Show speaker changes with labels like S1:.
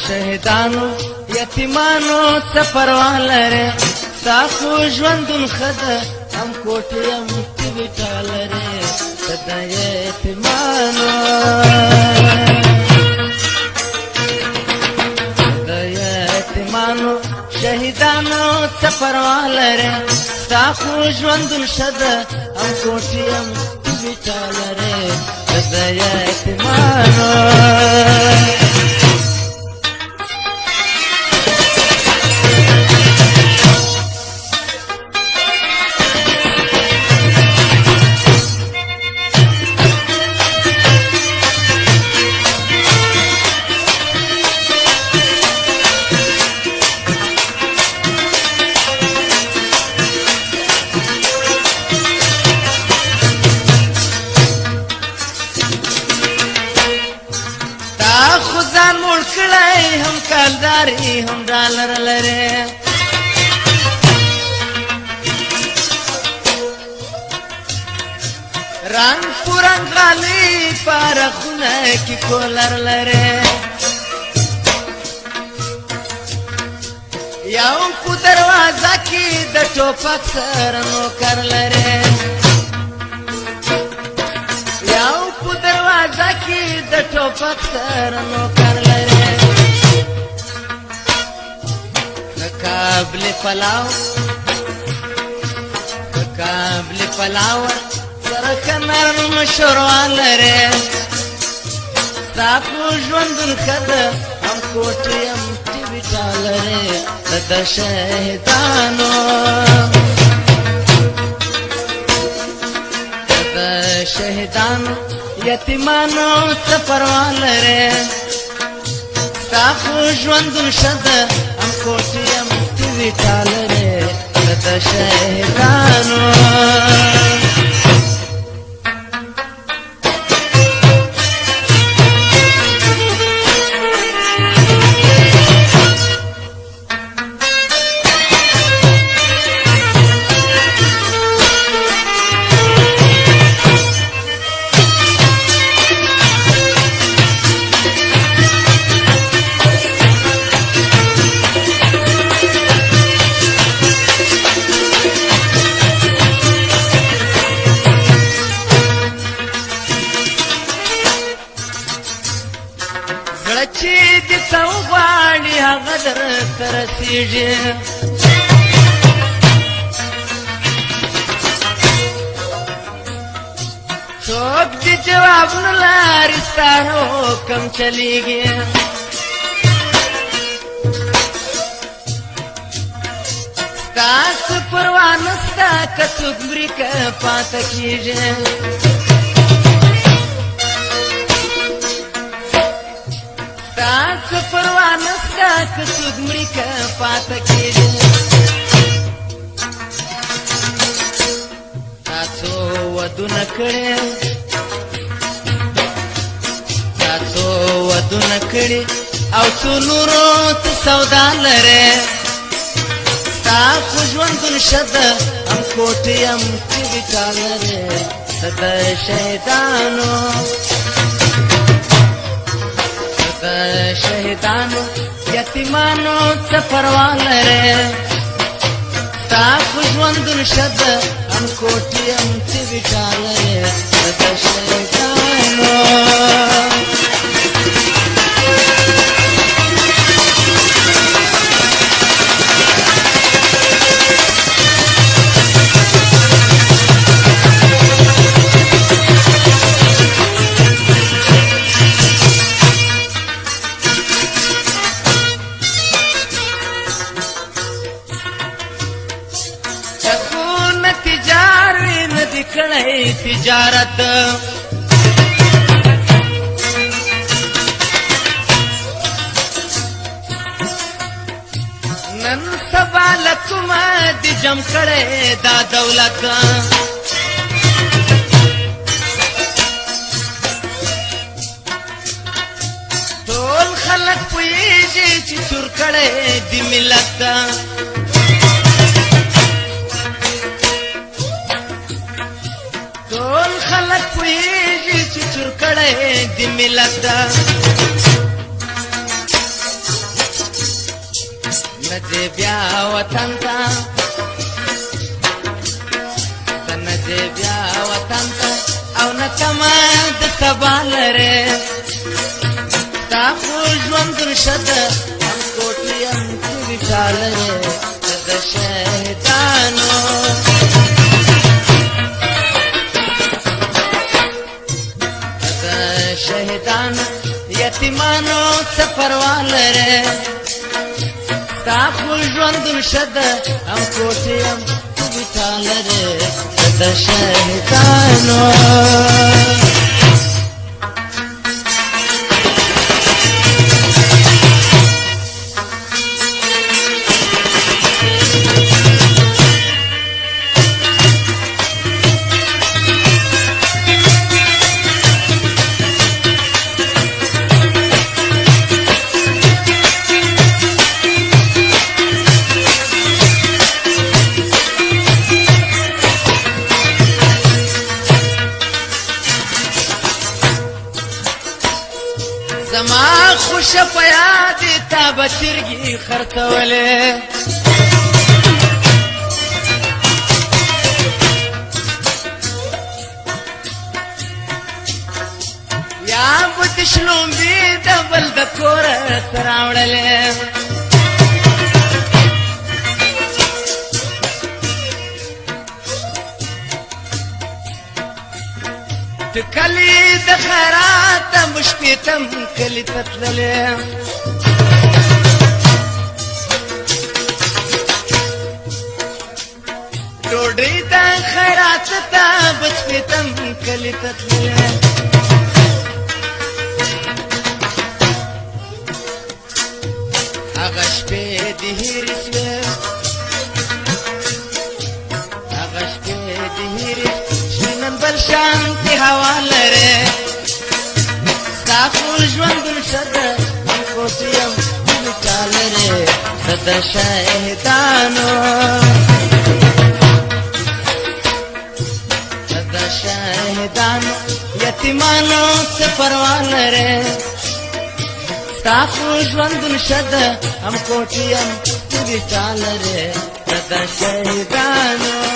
S1: شهیدانو یتیمانو څه پروا لرې ستا خو ژوندون ښه ده هم کوټې هم ټیویټا لرې ته د یتیمانو د یتیمانو شهیدانو څه پروا لرې ستا خو ژوندون ښه ده هم کوټې هم ټیویټا لرې ته د یتیمانو خدان موړ کړی هم کالداري هم ډالر لرې رنګ پرنګ غالي پارخونه کې کولر لرې یو په دروازه کې د ټوپک سره نوکر لرې یو په دروازه کې د ټوپک سره نوکر لرې د کابل پلاو سره ښه نرم شوروا لرې ستا خو ژوندون ښه ده هم کوټې هم ټیویټا لرې ته د شهیدانو شهیدانو یتیمانو څه پروا لرې ستا خو ژوندون ښه ده هم کوټې هم ټیویټا لرې ته د شهیدانو چې دې څه وغواړي هغه درته رسېږي څوک دې جواب نه لري ستا حکم چلیږي ستا څه پروا نسته که څوک مري که پاته کېږي څه پروا نسته که څوک مري که پاته کېږي تا څو ودونه کړي او څو نورو ته سودا لرې ستا خو ژوندون ښه ده هم کوټې هم ټیویټا لرې ته د شهیدانو شهیدانو یتیمانو څه پروا لرې ستا خو ژوندون ښه ده هم کوټې هم ټیویټا لرې ته د شهیدانو کړی تجارت نن سبا لکومه دې جم کړی دا دولت ټول خلک پوهېږي چې چور کړی دې ملت ټول خلک پوهېږي چې چور کړی د ملت نځې بیا وطن ته ته نځې بیا وطن ته او نه تمه د سبا لرې ستا خو ژوندون ښه ده هم کوټې هم کلي چا لرې ته د شهیدانو شهیدانو یتیمانو څه پروا لرې ستا خو ژوندون ښه ده هم کوټې هم کلي چا لرې ته د شهیدانو زما خوشه په یاد تا به چرګې خرڅولې یا به د شلومبې د بل د کوره څه راوړلې د کلي د خیرات مشپېتم کلي ته تللې ډوډۍ د خیرات ته بشپېتم کلي ته تللې هغه شپې دې هېرې شوې هغه شپې دې هېرې نن بل شانتي هوا لرې ستا خو ژوندون ښه ده هم کوټې هم کلي چا لرې ته د شهیدانو ته د شهیدانو یتیمانو څه پروا لرې ستا خو ژوندون ښه ده هم کوټې هم کلي چا لرې ته د شهیدانو